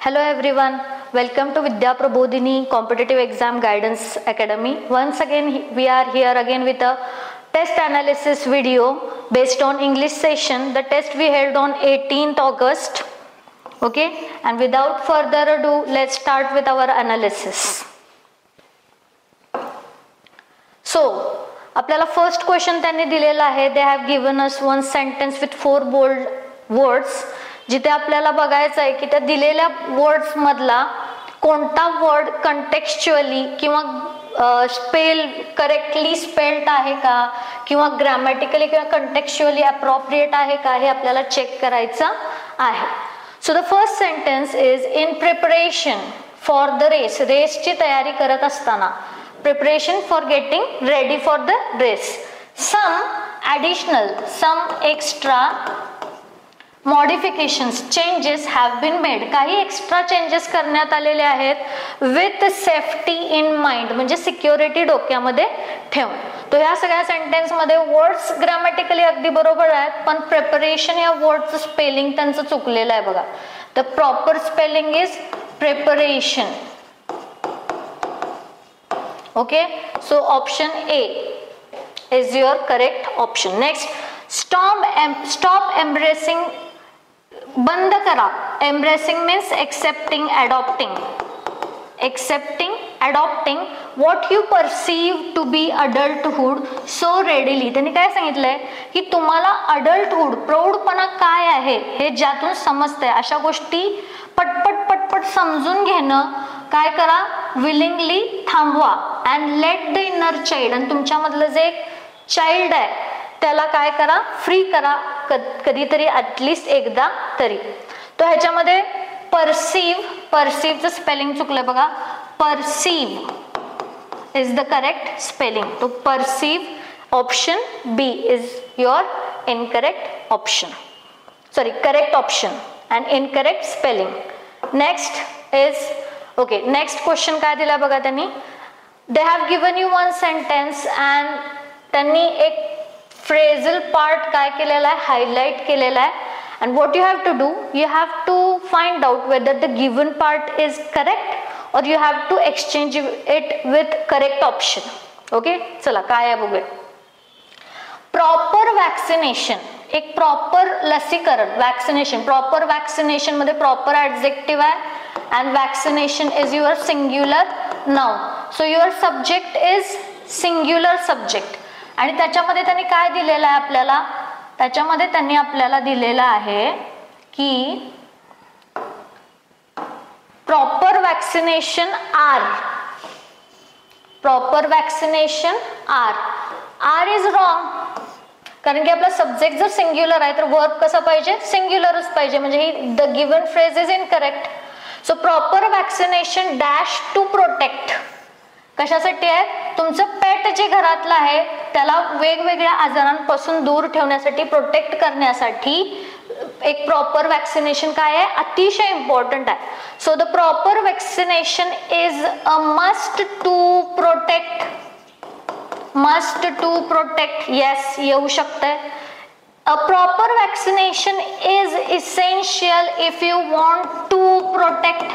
Hello everyone, welcome to Vidya Prabodhini Competitive Exam Guidance Academy. Once again we are here again with a test analysis video based on English session. The test we held on 18th August. Okay, and without further ado, let's start with our analysis. So, आपल्याला first question त्यांनी दिलेला आहे. They have given us one sentence with 4 bold words. जिथे आपल्याला बघायचं आहे की त्या दिलेल्या वर्ड्स मधला कोणता वर्ड कंटेक्स्चुअली किंवा स्पेल करेक्टली स्पेल्ड आहे का किंवा ग्रामॅटिकली किंवा कंटेक्स्चुअली अप्रोप्रिएट आहे का हे आपल्याला चेक करायचं आहे. So the first sentence is in preparation for the race. रेसची तयारी करत असताना preparation for getting ready for the race. Some additional some extra modifications changes have been made. काही एक्स्ट्रा चेंजेस करण्यात आलेले आहेत विथ सेफ्टी इन माइंड, म्हणजे security डोक्यामध्ये ठेवून. तो ह्या सगळ्या सेंटेन्स मध्ये वर्ड्स ग्रामॅटिकली अगदी बरोबर आहेत, पण प्रिपरेशन या वर्डचं स्पेलिंग त्यांचं चुकलेलं आहे बघा. The proper spelling is preparation. Okay, so option A is your correct option. Next, stop embracing. बंद करा. Embracing means accepting, adopting. Accepting, adopting what you perceive to be adulthood so readily. त्यांनी काय सांगितलंय की तुम्हाला अडल्टहुड, प्रौढपणा काय आहे हे ज्यातून समजतंय अशा गोष्टी पटपट पटपट समजून घेणं काय करा, विलिंगली थांबवा. And let the inner child, आणि तुमच्यामधलं जे एक चाइल्ड आहे त्याला काय करा, फ्री करा कधीतरी, ॲटलिस्ट एकदा तरी. तो ह्याच्यामध्ये परसीव्हचं स्पेलिंग चुकलंय बघा. Perceive is the correct spelling. तो perceive option B is your incorrect option. Sorry, correct option and incorrect spelling. Next is okay. Next question काय दिला बघा त्यांनी. They have given you one sentence and त्यांनी एक phrasal part काय केलेला आहे, हायलाइट केलेला आहे. And what you have to do, you have to find out whether the given part is correct or you have to exchange it with correct option. Okay, चला काय आहे बघूया. प्रॉपर वॅक्सिनेशन, एक प्रॉपर लसीकरण. Vaccination, proper vaccination मध्ये proper adjective आहे and vaccination is your singular noun. So your subject is singular subject. आणि त्याच्यामध्ये त्यांनी काय दिलेलं आहे आपल्याला, त्याच्यामध्ये त्यांनी आपल्याला दिलेलं आहे की proper vaccination are. Proper vaccination are. Are is wrong, कारण की आपला सब्जेक्ट जर सिंग्युलर आहे तर वर्ब कसा पाहिजे, सिंग्युलरच पाहिजे, म्हणजे ही the given phrase is incorrect. So proper vaccination dash to protect. कशासाठी आहे, तुमचं पेट जे घरातलं आहे त्याला वेगवेगळ्या आजारांपासून दूर ठेवण्यासाठी, प्रोटेक्ट करण्यासाठी एक प्रॉपर वॅक्सिनेशन काय आहे, अतिशय इम्पॉर्टंट आहे. So the proper vaccination is a must to protect. Must to protect, yes येऊ शकतंय. A proper vaccination is essential if you want to protect.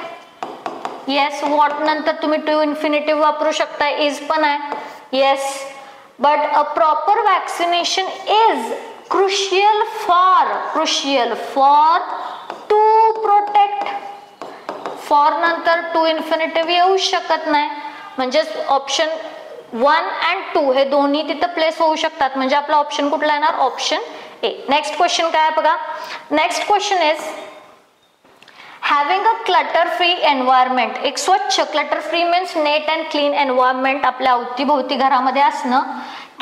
Yes, what नंतर तुम्ही टू इन्फिनिटिव्ह वापरू शकता, इज पण आहे. Yes, but a proper vaccination is crucial for to protect. For नंतर to infinitive येऊ शकत नाही, म्हणजे ऑप्शन 1 and 2 हे दोन्ही तिथं प्लेस होऊ शकतात. म्हणजे आपला ऑप्शन कुठला येणार, ऑप्शन ए. नेक्स्ट क्वेश्चन काय बघा. Next question is having a clutter free environment. एक स्वच्छ, clutter free means net and clean environment आपल्या अवतीभोवती घरामध्ये असणं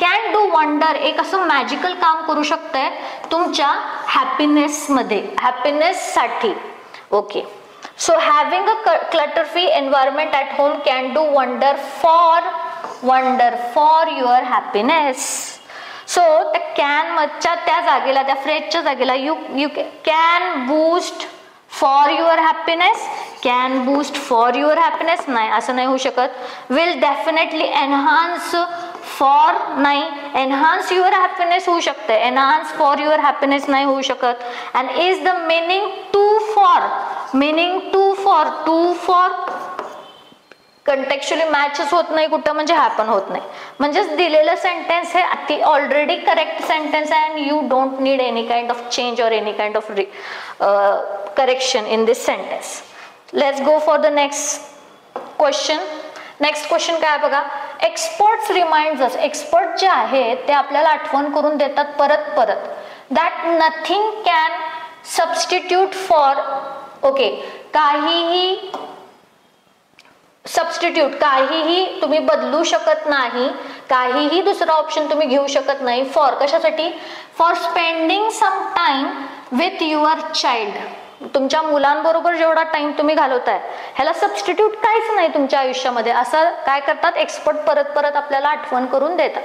कॅन डू वंडर. एक असं मॅजिकल काम करू शकतंय तुमच्या हॅपीनेसमध्ये, हॅपीनेससाठी. Okay, so having a clutter free environment at home can do wonder for your happiness. So त्या कॅन मधच्या त्या जागेला, त्या फ्रेजच्या जागेला you can boost for your happiness, can boost for your happiness नाही, असं नाही होऊ शकत. विल डेफिनेटली एनहान्स फॉर नाही, एनहान्स युअर हॅपीनेस होऊ शकते, एनहान्स फॉर युअर हॅपीनेस नाही होऊ शकत. And is the meaning to for for, to for कंटेक्च्युअली मॅचच होत नाही कुठं, म्हणजे हा पण होत नाही. म्हणजेच दिलेलं सेंटेन्स हे ऑलरेडी करेक्ट सेंटेन्स आहे, and you don't need any kind of change or any kind of correction in this sentence. Let's go for the next question. Next question काय बघा. एक्सपर्ट्स रिमाइंड्स अस, एक्सपर्ट जे आहेत ते आपल्याला आठवण करून देतात परत परत, that nothing can substitute for, okay, काहीही सबस्टिट्यूट, काहीही तुम्ही बदलू शकत नाही, काहीही दुसरा ऑप्शन तुम्ही घेऊ शकत नाही. फॉर कशासाठी, for spending some time with your child, तुमच्या मुलांबरोबर जेवढा टाइम तुम्ही घालवताय ह्याला सबस्टिट्यूट काहीच नाही तुमच्या आयुष्यामध्ये, असं काय करतात एक्सपर्ट परत परत आपल्याला आठवण करून देतात.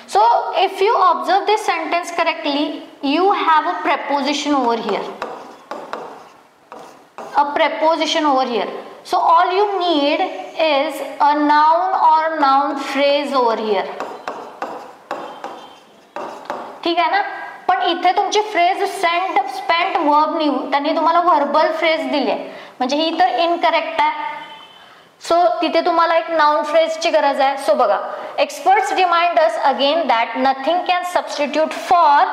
So if you observe this sentence correctly, you have a preposition over here, a preposition over here. So all you need is a noun or noun phrase over here. ठीक आहे ना. पण इथे तुमची फ्रेज सेंट स्पेंट वर्ब नाही, त्यांनी तुम्हाला verbal phrase दिली आहे, म्हणजे ही तर इनकरेक्ट आहे. सो तिथे तुम्हाला एक नाउन फ्रेजची गरज आहे. सो बघा, experts remind us again that nothing can substitute for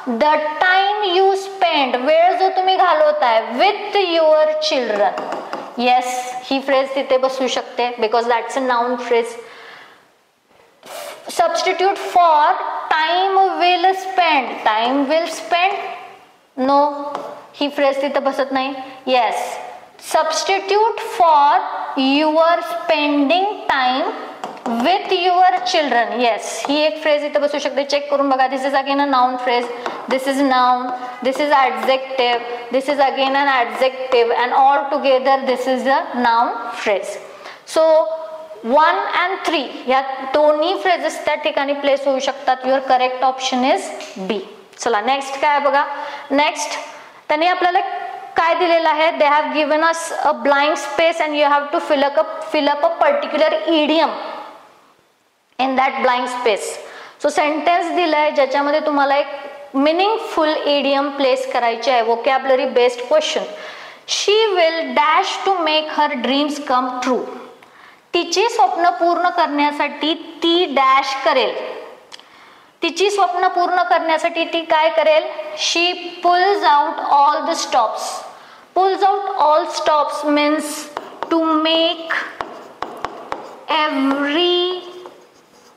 the time you spend, वेळ जो तुम्ही घालवताय विथ युअर चिल्ड्रन. येस, ही फ्रेज तिथे बसू शकते because that's a noun phrase. Substitute for time will spend, time will spend, no, ही phrase तिथे बसत नाही. Yes, substitute for your spending time with your children, yes, ही एक फ्रेज इथे बसू शकते. चेक करून बघा. This is again a noun phrase, this is noun, this is adjective, this is again an adjective, and all together this is a noun phrase. So 1 and 3 या दोन्ही phrases त्या ठिकाणी प्लेस होऊ शकतात. युअर करेक्ट ऑप्शन इज बी. चला next काय बघा. Next त्यांनी आपल्याला काय दिलेलं आहे, they have given us a blank space and you have to fill up a particular idiom in that blank space. So sentence दिलाय ज्याच्यामध्ये तुम्हाला एक मीनिंगफुल इडियम प्लेस करायचे आहे. Vocabulary based question. She will dash to make her dreams come true, तिची स्वप्न पूर्ण करण्यासाठी ती डॅश करेल, तिची स्वप्न पूर्ण करण्यासाठी ती काय करेल. She pulls out all the stops. Pulls out all stops means to make every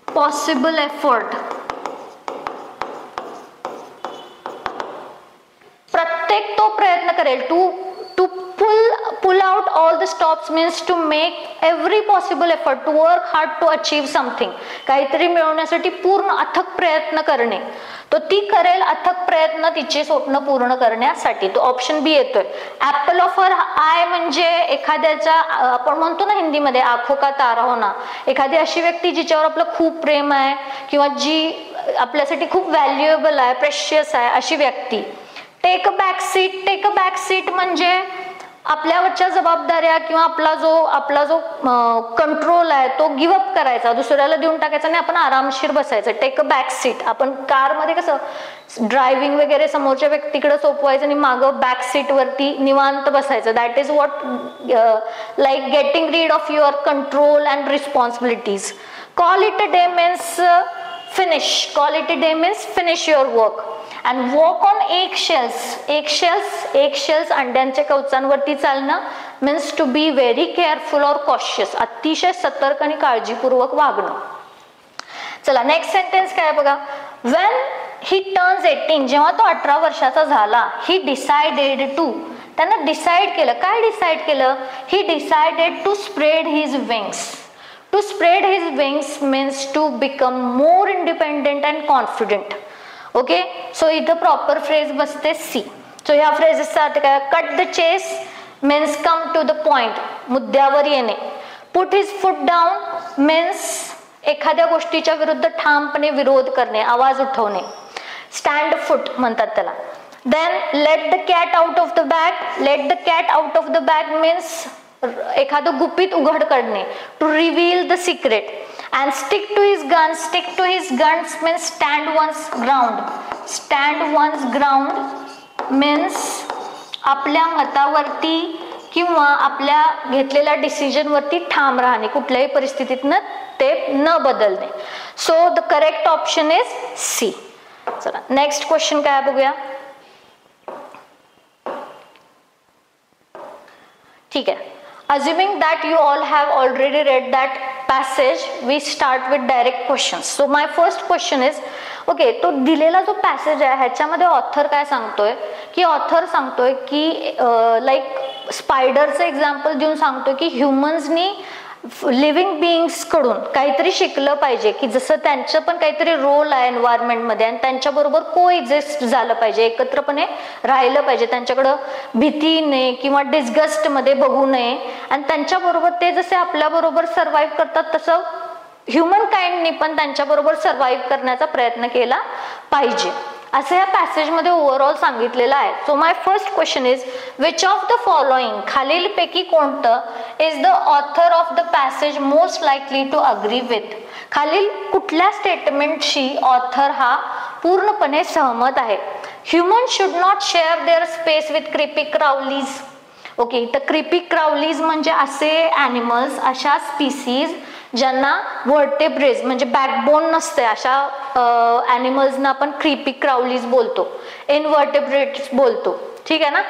possible effort, प्रत्येक तो प्रयत्न करेल. To pull out all the stops means to make every possible effort, to work hard to achieve something, काहीतरी मिळवण्यासाठी पूर्ण अथक प्रयत्न करणे. तो ती करेल अथक प्रयत्न तिचे स्वप्न पूर्ण करण्यासाठी. तो ऑप्शन बी येतोय. ऍपल ऑफ हर आय म्हणजे एखाद्याच्या, आपण म्हणतो ना हिंदीमध्ये आखो का तारा होना, एखादी अशी व्यक्ती जिच्यावर आपलं खूप प्रेम आहे किंवा जी आपल्यासाठी खूप व्हॅल्युएबल आहे, प्रेशियस आहे, अशी व्यक्ती. Take a back seat. Take a back seat म्हणजे आपल्यावरच्या जबाबदाऱ्या किंवा आपला जो कंट्रोल आहे तो गिव्ह अप करायचा, दुसऱ्याला देऊन टाकायचा आणि आपण आरामशीर बसायचं. Take a back seat. आपण कारमध्ये कसं ड्रायव्हिंग वगैरे समोरच्या व्यक्तीकडे सोपवायचं आणि मागं बॅक सीट वरती निवांत बसायचं. That is what like getting rid of your control and responsibilities. Call it a day means finish. Call it a day means finish your work. And walk on eggshells अंड्यांच्या कवचांवरती चालणं means to be very careful or cautious, अतिशय सतर्क आणि काळजीपूर्वक वागणं. चला next sentence काय बघा. वेन ही टर्न्स 18, जेव्हा तो 18 वर्षाचा झाला, ही डिसाइडेड टू, त्यानं डिसाइड केलं. काय डिसाइड केलं. He decided to spread his wings. To spread his wings means to become more independent and confident. Okay, so इथं प्रॉपर फ्रेज बसते सी. सो ह्या फ्रेजेसचा अर्थ काय. Cut the chase means come to the point, मुद्द्यावर येणे. Put his foot down means एखाद्या गोष्टीच्या विरुद्ध ठामपणे विरोध करणे, आवाज उठवणे. स्टँड फूट म्हणतात त्याला. Then let the cat out of the bag. Let the cat out of the bag means एखादं गुपित उघड करणे, to reveal the secret. And stick to his guns. Stick to his guns means stand one's ground. Stand one's ground means आपल्या मतावरती किंवा आपल्या घेतलेल्या डिसिजनवरती ठाम राहणे, कुठल्याही परिस्थितीतनं ते न बदलणे. So the correct option is C. चला नेक्स्ट क्वेश्चन काय बघूया. ठीक आहे. Assuming that you all have already read that passage, we start with direct questions. So my first question is, okay, तो दिलेला जो पॅसेज आहे ह्याच्यामध्ये ऑथर काय सांगतोय की ऑथर सांगतोय की लाईक स्पायडरचं एक्झाम्पल देऊन सांगतोय की ह्युमन्सनी लिव्हिंग बिईंग्स कडून काहीतरी शिकलं पाहिजे, की जसं त्यांचं पण काहीतरी रोल आहे एन्व्हायरमेंटमध्ये आणि त्यांच्याबरोबर को एक्झिस्ट झालं पाहिजे, एकत्रपणे राहिलं पाहिजे, त्यांच्याकडं भीतीने किंवा डिस्गस्टमध्ये बघू नये आणि त्यांच्याबरोबर ते जसे आपल्याबरोबर सर्व्हाइव्ह करतात तसं ह्युमन काइंडनी पण त्यांच्याबरोबर सर्व्हाइव्ह करण्याचा प्रयत्न केला पाहिजे असं या पॅसेजमध्ये ओव्हरऑल सांगितलेलं आहे. So my first question is, which of the following, खालीलपैकी कोणतं is the author of the passage most likely to agree with, खालील कुठल्या स्टेटमेंटशी ऑथर हा पूर्णपणे सहमत आहे. Human should not share their space with creepy crawlies. Okay, तर क्रिपी क्राउलीज म्हणजे असे ॲनिमल्स, अशा स्पीसीज ज्यांना व्हर्टेब्रेज म्हणजे बॅकबोन नसते, अशा ॲनिमल्सना आपण क्रिपी क्राउलीज बोलतो, इनव्हर्टेब्रेट्स बोलतो. ठीक आहे ना.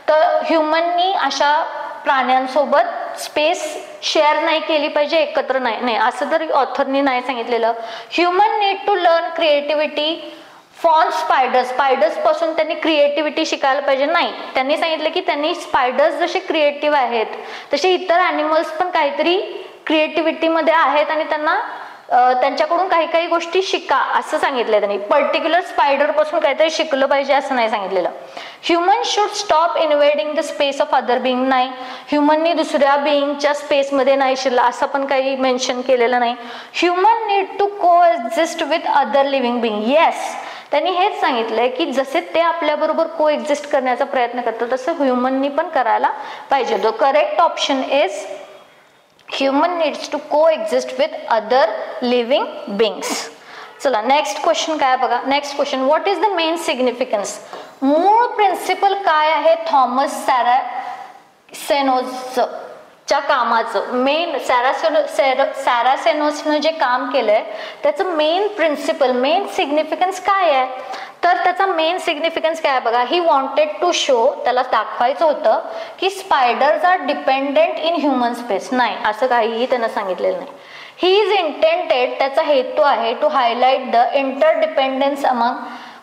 तर ह्युमननी अशा प्राण्यांसोबत स्पेस शेअर नाही केली पाहिजे, एकत्र नाही असं तरी ऑथरनी नाही सांगितलेलं. Human need to learn creativity from spiders. Spiders पासून त्यांनी क्रिएटिव्हिटी शिकायला पाहिजे नाही. त्यांनी सांगितलं की त्यांनी स्पायडर्स जसे क्रिएटिव्ह आहेत तसे इतर ॲनिमल्स पण काहीतरी क्रिएटिव्हिटीमध्ये आहेत आणि त्यांना त्यांच्याकडून काही काही गोष्टी शिका असं सांगितलंय त्यांनी. पर्टिक्युलर स्पायडर पासून काहीतरी शिकलं पाहिजे असं नाही सांगितलेलं. Human should stop invading the space of other being. नाही, ह्युमननी दुसऱ्या बिईंगच्या स्पेसमध्ये नाही शिरला असं पण काही मेन्शन केलेलं नाही. ह्युमन नीड टू को exist with other living being. Yes, त्यांनी हेच सांगितलंय की जसे ते आपल्याबरोबर को एक्झिस्ट करण्याचा प्रयत्न करतात तसं ह्युमननी पण करायला पाहिजे. The correct option is human needs to coexist with other living beings. चला नेक्स्ट क्वेश्चन काय बघा. Next question, what is the main significance. मूळ प्रिन्सिपल काय आहे थॉमस सॅरासेनोसच्या कामाचं. मेन सॅरासेनोसनं जे काम केलंय त्याचं मेन प्रिन्सिपल, मेन सिग्निफिकन्स काय आहे. तर त्याचा मेन सिग्निफिकन्स काय बघा. ही वॉन्टेड टू शो, त्याला दाखवायचं होतं की spiders are dependent in human space. नाही, असं काहीही त्यानं सांगितलेलं नाही. ही इज इंटेंटेड, त्याचा हेतू आहे to highlight the interdependence among,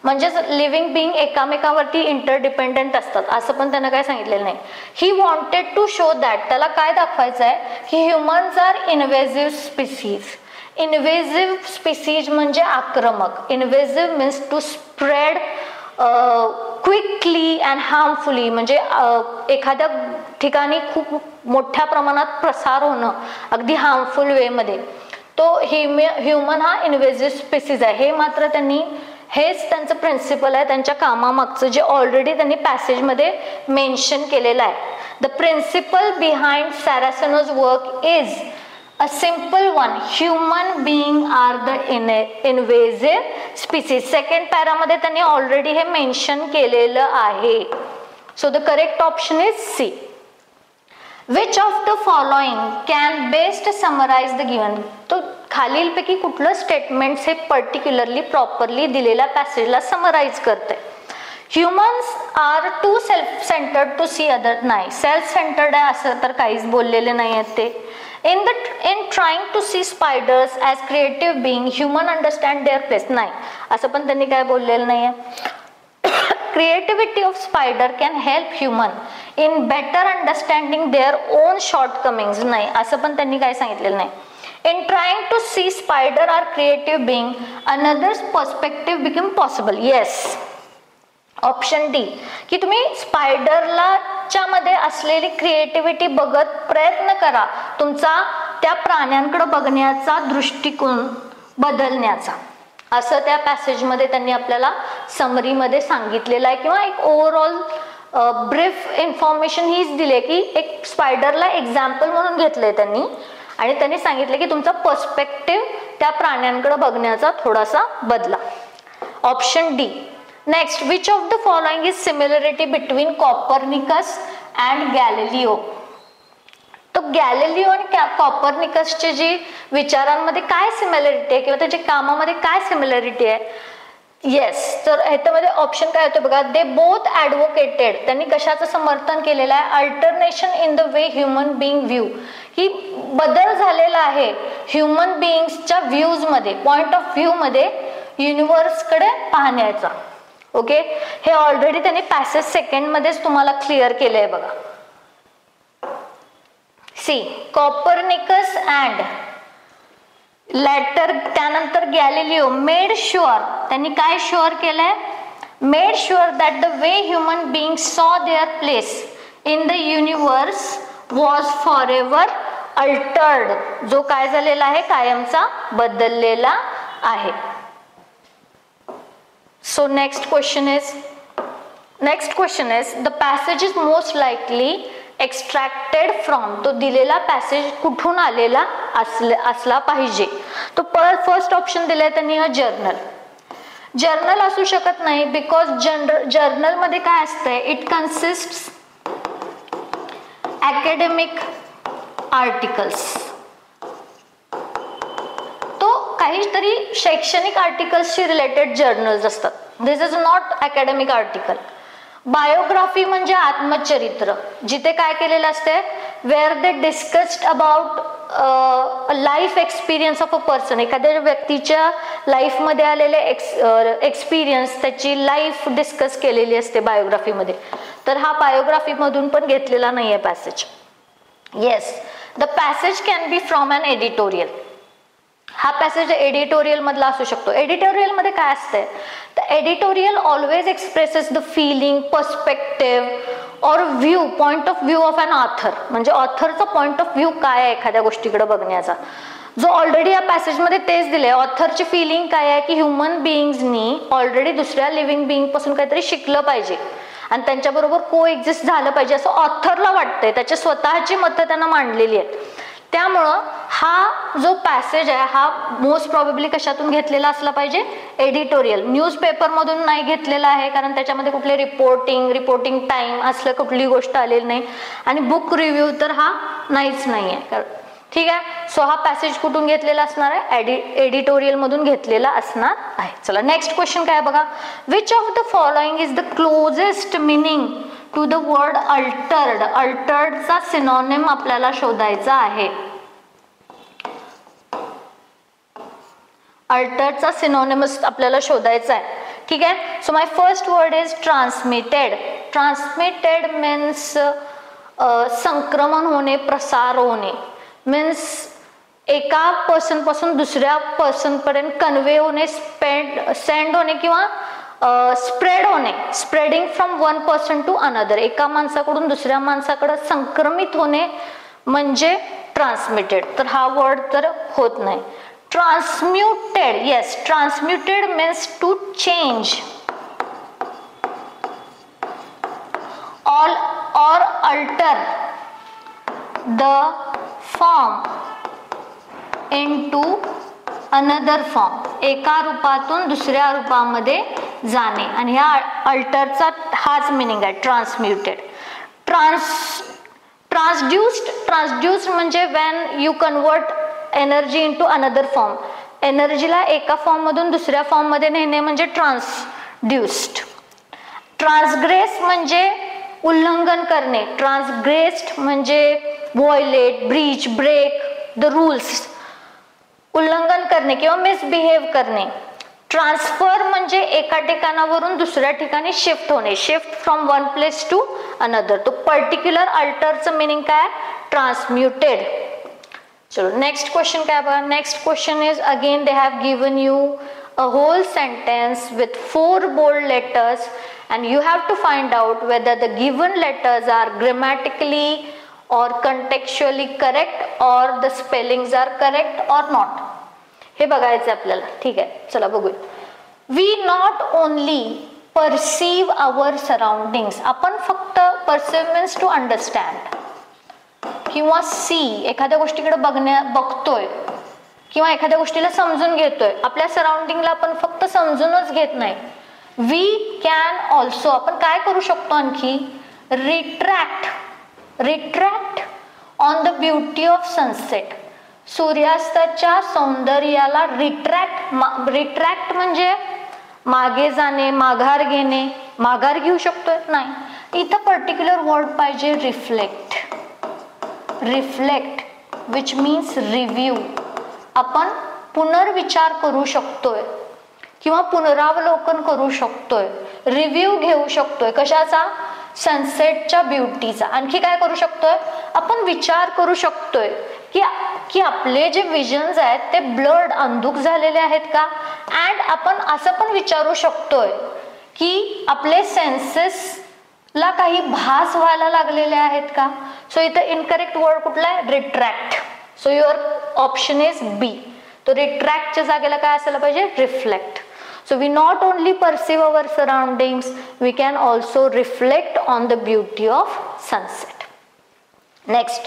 म्हणजेच लिव्हिंग बिईंग एकामेकावरती इंटरडिपेंडंट असतात असं पण त्यानं काय सांगितलेलं नाही. He wanted to show that, त्याला काय दाखवायचं आहे की humans are invasive species. Invasive species म्हणजे आक्रमक. Invasive means to spread quickly and harmfully, म्हणजे एखाद्या ठिकाणी खूप मोठ्या प्रमाणात प्रसार होणं अगदी हार्मफुल वेमध्ये. तो ह्युमन हा इन्व्हेजिव्ह स्पीसीज आहे. हे मात्र त्यांनी, हेच त्यांचं प्रिन्सिपल आहे त्यांच्या कामामागचं, जे ऑलरेडी त्यांनी पॅसेजमध्ये मेन्शन केलेलं आहे. The principle behind Saraceno's work is a simple one. Human being are the invasive species. Second para मध्ये त्यांनी ऑलरेडी हे मेन्शन केलेलं आहे. So the correct option is C. Which of the following can best summarise the given. तो खालीलपैकी कुठलं statements हे particularly properly दिलेल्या पॅसेजला समराइज करते. Humans are too self centred to see other. नाही, सेल्फ सेंटर्ड आहे असं तर काहीच बोललेले नाही आहेत ते. In trying to see spiders as creative being, human understand their place. नाही, असं पण त्यांनी काय बोललेलं नाहीये. Creativity of spider can help human in better understanding their own shortcomings. नाही, असं पण त्यांनी काय सांगितलेलं नाही. In trying to see spider are creative being, another's perspective become possible. Yes. Option D, की तुम्ही स्पायडरला च्या मध्ये असलेली क्रिएटिव्हिटी बघत प्रयत्न करा तुमचा त्या प्राण्यांकडे बघण्याचा दृष्टिकोन बदलण्याचा, असं त्या पॅसेजमध्ये त्यांनी आपल्याला समरीमध्ये सांगितलेलं आहे. किंवा एक ओव्हरऑल ब्रीफ इन्फॉर्मेशन हीच दिली आहे की एक स्पायडरला एक्झाम्पल म्हणून घेतलंय त्यांनी आणि त्यांनी सांगितलं की तुमचा पर्स्पेक्टिव्ह त्या प्राण्यांकडे बघण्याचा थोडासा बदला. Option D. Next, which of the following is similarity between Copernicus and Galileo. तो गॅलिलिओ आणि कॉपर्निकसचे जी विचारांमध्ये काय सिमिलरिटी आहे किंवा त्याच्या कामामध्ये काय सिमिलरिटी आहे? येस, तर ह्याच्यामध्ये ऑप्शन काय होतं बघा, दे बोथ ॲडव्होकेटेड. त्यांनी कशाचं समर्थन केलेलं आहे? Alternation in the way human being view. ही बदल झालेला आहे ह्युमन बिईंग्सच्या व्ह्यूज मध्ये, पॉइंट ऑफ व्ह्यू मध्ये युनिव्हर्सकडे पाहण्याचा. ओके, हे ऑलरेडी त्यांनी पॅसेज सेकंड मध्येच तुम्हाला क्लिअर केलंय बघा. सी, कॉपर्निकस अँड लेटर त्यानंतर गॅलिलिओ मेड शुअर. त्यांनी काय शुअर केलंय? Made sure that the way human being saw their place in the universe was forever altered. जो काय झालेला आहे? कायमचा बदललेला आहे. So next question is the passage is most likely extracted from. तो दिलेला पॅसेज कुठून आलेला असला पाहिजे? तो फर्स्ट ऑप्शन दिलाय त्यांनी, जर्नल. जर्नल असू शकत नाही, बिकॉज जर्नल मध्ये काय असतंय? It consists academic articles. तो काहीतरी शैक्षणिक आर्टिकल्सशी रिलेटेड जर्नल्स असतात. This is not academic article. Biography म्हणजे आत्मचरित्र, जिथे काय केलेलं असते? Where they discussed about life experience of a person. एखाद्या व्यक्तीच्या लाईफमध्ये आलेले एक्सपिरियन्स, त्याची लाईफ डिस्कस केलेली असते बायोग्राफीमध्ये. तर हा बायोग्राफी मधून पण घेतलेला नाहीये passage. Yes, the passage can be from an editorial. हा पॅसेज एडिटोरियल मधला असू शकतो. एडिटोरियल मध्ये काय असतंय? The editorial always expresses the feeling, perspective or view, point of view of an author. म्हणजे ऑथरचा पॉइंट ऑफ व्ह्यू काय आहे एखाद्या गोष्टीकडे बघण्याचा, जो ऑलरेडी या पॅसेजमध्ये तेच दिलंय. ऑथरची फिलिंग काय आहे की ह्युमन बिईंग्सनी ऑलरेडी दुसऱ्या लिव्हिंग बिईंग पासून काहीतरी शिकलं पाहिजे आणि त्यांच्याबरोबर को एक्झिस्ट झालं पाहिजे असं ऑथरला वाटतंय. त्याची स्वतःची मतं त्यांना मांडलेली आहेत. त्यामुळं हा जो पॅसेज आहे हा मोस्ट प्रॉबेबली कशातून घेतलेला असला पाहिजे? एडिटोरियल. न्यूजपेपर मधून नाही घेतलेला आहे, कारण त्याच्यामध्ये कुठले रिपोर्टिंग टाइम असलं कुठली गोष्ट आलेली नाही, आणि बुक रिव्ह्यू तर हा नाहीच नाहीये. ठीक आहे, सो हा पॅसेज कुठून घेतलेला असणार आहे? एडिटोरियल मधून घेतलेला असणार आहे. चला नेक्स्ट क्वेश्चन काय बघा. Which of the following is the closest meaning to the word altered. अल्टर्डचा सिनोनिम आपल्याला शोधायचा आहे. अल्टर्डचा सिनोनिमस आपल्याला शोधायचा आहे. ठीक आहे, so my first word is transmitted. Transmitted means संक्रमण होणे, प्रसार होणे. मीन्स एका पर्सन पासून दुसऱ्या पर्सन पर्यंत कन्वे होणे, सेंड होणे किंवा स्प्रेड होणे. Spreading from one person to another. एका माणसाकडून दुसऱ्या माणसाकडे संक्रमित होणे म्हणजे ट्रान्समिटेड. तर हा वर्ड तर होत नाही. Transmuted, yes, transmuted means to change or alter the form into another form. एका रूपातून दुसऱ्या रूपामध्ये जाणे, आणि ह्या अल्टरचा हाच मिनिंग आहे ट्रान्सम्युटेड. ट्रान्सड्यूस्ड म्हणजे when you convert energy into another form. एनर्जीला एका फॉर्म मधून दुसऱ्या फॉर्म मध्ये नेणे म्हणजे ट्रान्सड्यूस्ड. ट्रान्सग्रेस म्हणजे उल्लंघन करणे. ट्रान्सग्रेस्ड म्हणजे violate, breach, break the rules, उल्लंघन करणे किंवा मिसबिहेव करणे. ट्रान्सफर म्हणजे एका ठिकाणावरून दुसऱ्या ठिकाणी शिफ्ट होणे. Shift from one place to another. तो पर्टिक्युलर अल्टरचं मिनिंग काय? ट्रान्सम्युटेड. चलो नेक्स्ट क्वेश्चन काय बघा. Next question is again they have given you a whole sentence with 4 bold letters and you have to find out whether the given letters are grammatically or contextually correct or the spellings are correct or not. हे बघायचं आपल्याला. ठीक आहे, चला बघूया. We not only perceive our surroundings. आपण फक्त perceive means to understand किंवा see, एखाद्या गोष्टीकडे बघतोय किंवा एखाद्या गोष्टीला समजून घेतोय. आपल्या सराउंडिंगला आपण फक्त समजूनच घेत नाही. वी कॅन ऑल्सो, आपण काय करू शकतो आणखी? Retract retract on the beauty of sunset. सूर्यास्ताच्या सौंदर्याला रिट्रॅक्ट म्हणजे मागे जाणे, माघार घेणे. माघार घेऊ शकतोय? नाही. इथं पर्टिक्युलर वर्ड पाहिजे, reflect. Reflect which means review. आपण पुनर्विचार करू शकतोय किंवा पुनरावलोकन करू शकतोय, रिव्ह्यू घेऊ शकतोय. कशाचा? सनसेटच्या ब्युटीचा. आणखी काय करू शकतोय? आपण विचार करू शकतोय की आपले जे विजन्स आहेत ते ब्लड, अंधुक झालेले आहेत का. अँड आपण असं पण विचारू शकतोय की आपले सेन्सेसला काही भास व्हायला लागलेले आहेत का. सो इथं इनकरेक्ट वर्ड कुठला आहे? रिट्रॅक्ट. सो युअर ऑप्शन इज बी. तो रिट्रॅक्टच्या जागेला काय असायला पाहिजे? Reflect. So we not only perceive our surroundings, we can also reflect on the beauty of sunset. Next,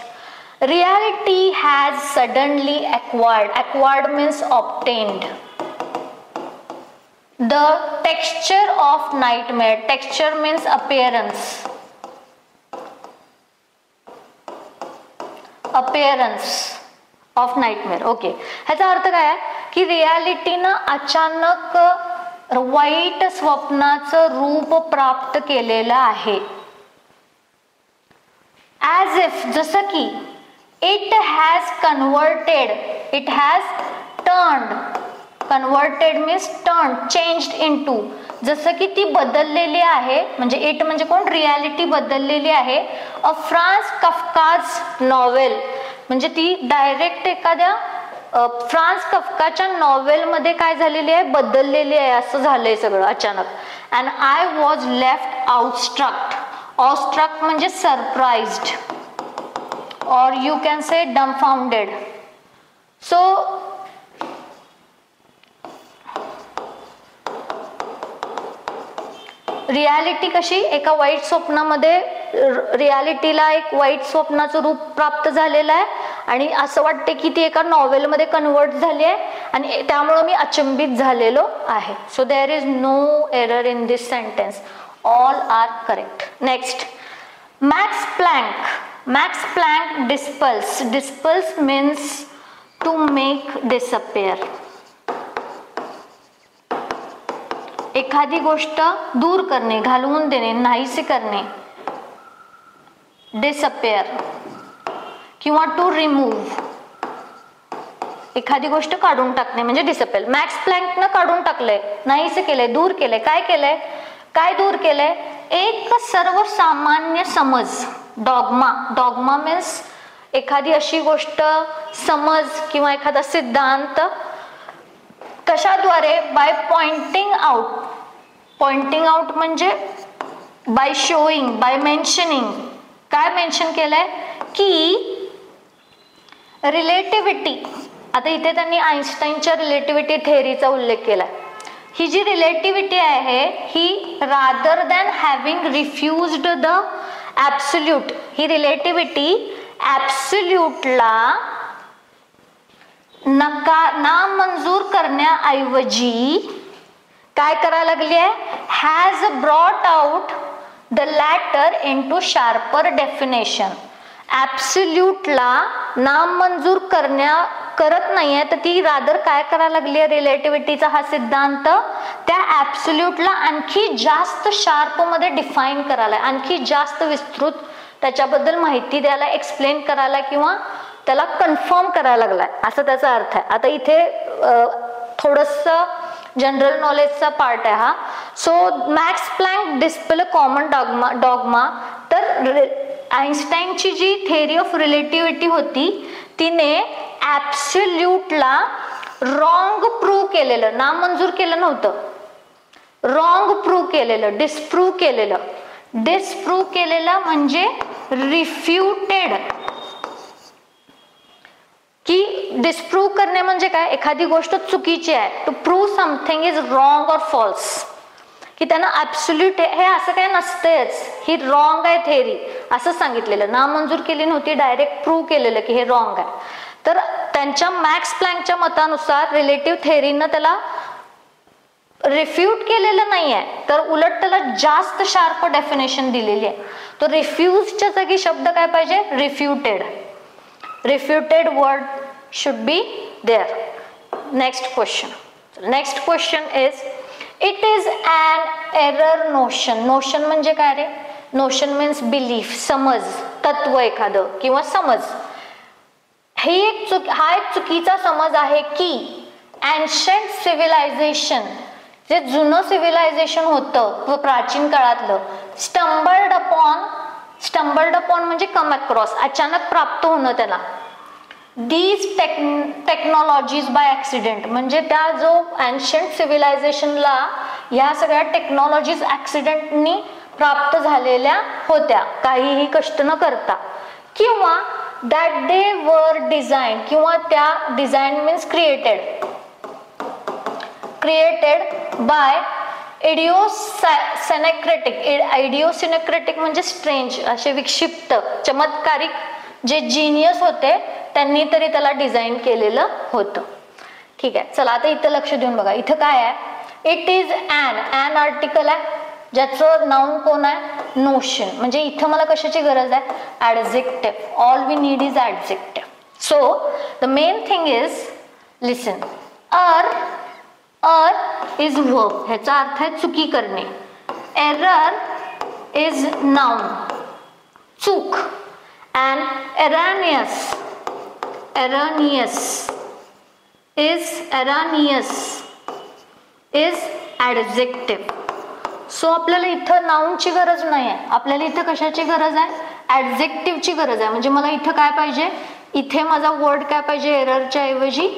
reality has suddenly acquired. Acquired means obtained. The texture of nightmare. Texture means appearance. Appearance of nightmare. Okay. ह्याचा अर्थ काय आहे की रियालिटीनं अचानक वाईट स्वप्नाचं रूप प्राप्त केलेलं आहे. ॲज इफ, जसं की it has converted. It has turned. Converted means turn, changed into. जसं की ती बदललेली आहे, म्हणजे इट म्हणजे कोण? रियालिटी बदललेली आहे. अ फ्रान्स कफ्काज नॉवेल, म्हणजे ती डायरेक्ट एखाद्या फ्रान्स कफ्काच्या नॉवेलमध्ये काय झालेली आहे? बदललेली आहे. असं झालंय सगळं अचानक. And I was left awestruck. Awestruck म्हणजे surprised, or you can say dumbfounded. So reality कशी? एका वाईट स्वप्नामध्ये रियालिटीला एक वाईट स्वप्नाचं रूप प्राप्त झालेलं आहे आणि असं वाटते की ती एका नॉवेलमध्ये कन्वर्ट झाली आहे आणि त्यामुळं मी अचंबित झालेलो आहे. So there is no error in this sentence. All are correct. Next, Max Planck. Max Planck dispels. Dispels means to make disappear. एखादी गोष्ट दूर करणे, घालवून देणे, नाहीसे करणे. डिसअपिअर किंवा टू रिमूव्ह. एखादी गोष्ट काढून टाकणे म्हणजे डिसअपिअर. मॅक्स प्लँकनं काढून टाकलंय, नाहीसे केलंय, दूर केलंय. काय केलंय? काय दूर केलंय? एक सर्वसामान्य समज, डॉग्मा. डॉग्मा मीन्स एखादी अशी गोष्ट, समज किंवा एखादा सिद्धांत कशाद्वारे? By pointing out. Pointing out म्हणजे बाय शोईंग, बाय मेन्शनिंग. काय मेन्शन केलंय? की रिलेटिव्हिटी. आता इथे त्यांनी आइन्स्टाईनच्या रिलेटिव्हिटी थेअरीचा उल्लेख केलाय. ही जी रिलेटिव्हिटी आहे ही rather than having refused the absolute, ही रिलेटिव्हिटी ॲब्सोल्यूटला नामंजूर करण्याऐवजी काय करायला लागली आहे? Has brought out the latter into sharper definition. ॲब्सोल्यूटला नामंजूर करत नाहीये, तर ती रादर काय करायला लागली आहे? रिलेटिव्हिटीचा हा सिद्धांत त्या ॲब्सोल्यूटला आणखी जास्त शार्प मध्ये डिफाईन करायला, आणखी जास्त विस्तृत त्याच्याबद्दल माहिती द्यायला, एक्सप्लेन करायला किंवा त्याला कन्फर्म करायला लागलाय, असं त्याचा अर्थ आहे. आता इथे थोडंसं जनरल नॉलेजचा पार्ट आहे हा. So max plank dispel a common dogma. तर आइन्स्टाईनची जी थेअरी ऑफ रिलेटिव्हिटी होती तिने ॲब्सोल्यूटला रॉंग प्रूव्ह केलेलं, नामंजूर केलं नव्हतं, रॉंग प्रूव्ह केलेलं, डिस्प्रूव्ह केलेलं. डिस्प्रूव्ह केलेलं म्हणजे रिफ्युटेड. की डिस्प्रूव्ह करणे म्हणजे काय? एखादी गोष्ट चुकीची आहे. To prove something is wrong or false. की त्यांना ॲब्सोल्यूट हे असं काही नसतेच, ही रॉंग आहे थेअरी असं सांगितलेलं. नामंजूर केली नव्हती, डायरेक्ट प्रूव्ह केलेलं की हे रॉंग आहे. तर त्यांच्या मॅक्स प्लँकच्या मतानुसार रिलेटिव्ह थेअरीनं त्याला रिफ्यूट केलेलं नाही आहे, तर उलट त्याला जास्त शार्प डेफिनेशन दिलेली आहे. तो रिफ्यूजच्या जागी शब्द काय पाहिजे, refuted. Refuted word should be there. Next question is it is an error notion. Notion म्हणजे काय रे, नोशन मीन्स बिलीफ, समज, तत्व एखादं किंवा समज. हा एक चुकीचा समज आहे की एन्शंट सिव्हिलायझेशन, जे जुनं सिव्हिलायझेशन होतं प्राचीन काळातलं, स्टंबल्ड अपॉन म्हणजे कम अक्रॉस, अचानक प्राप्त होणं त्याला, दीज टेक्नॉलॉजीज बाय ऍक्सिडेंट, म्हणजे त्या जो एन्शंट सिव्हिलायझेशनला ह्या सगळ्या टेक्नॉलॉजीज ऍक्सिडेंटनी प्राप्त झालेल्या होत्या, काहीही कष्ट न करता, किंवा दॅट दे वर डिझाईन, किंवा त्या डिझाईन मीन्स क्रिएटेड बाय इडिओसिनेक्रेटिक म्हणजे स्ट्रेंज, असे विक्षिप्त, चमत्कारिक जे जीनियस होते त्यांनी तरी त्याला डिझाईन केलेलं होतं. ठीक आहे, चला आता इथं लक्ष देऊन बघा. इथं काय आहे, इट इज ॲन आर्टिकल आहे ज्याचं नाउन कोण आहे, नोशन. म्हणजे इथं मला कशाची गरज आहे, adjective. All we need is adjective. So the main thing is, listen, is verb, ह्याचा अर्थ आहे चुकी करणे. एरर इज नाउन, चूक. And erroneous is adjective. सो आपल्याला इथं नाउनची गरज नाही आहे, आपल्याला इथं कशाची गरज आहे, ऍडजेक्टिव्हची गरज आहे. म्हणजे मला इथं काय पाहिजे, इथे माझा वर्ड काय पाहिजे, एररच्या ऐवजी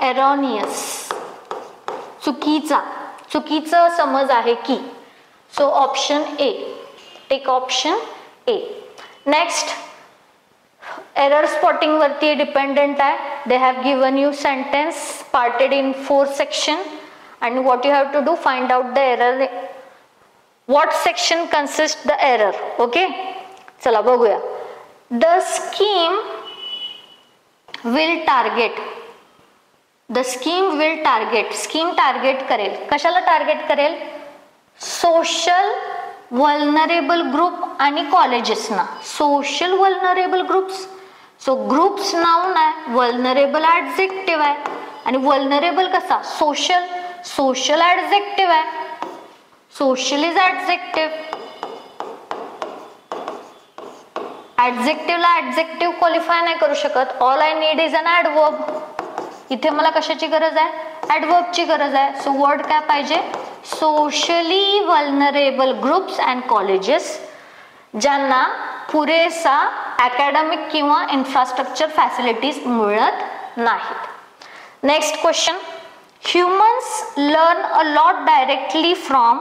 erroneous, चुकीचा समज आहे की. So option A, take option A. Next, error spotting वरती डिपेंडेंट आहे. They have given you sentence parted in 4 section and what you have to do, find out the error, what section consists the error. Okay, चला बघूया. The scheme will target, scheme target करेल, कशाला target करेल, social vulnerable group आणि कॉलेजेसना. Social vulnerable groups, so groups noun आहे, vulnerable adjective आहे, आणि वल्नरेबल कसा, सोशल ऍडजेक्टिव्ह आहे, सोशल इज ऍडजेक्टिव्ह. ऍडजेक्टिव्हला ऍडजेक्टिव्ह क्वालिफाय नाही करू शकत. All I need is an adverb. इथे मला कशाची गरज आहे, ऍडवर्बची गरज आहे. सो वर्ड काय पाहिजे, socially vulnerable groups and colleges, ज्यांना पुरेसा अकॅडमिक किंवा इन्फ्रास्ट्रक्चर फॅसिलिटीज मिळत नाहीत. Next question, humans learn a lot directly from,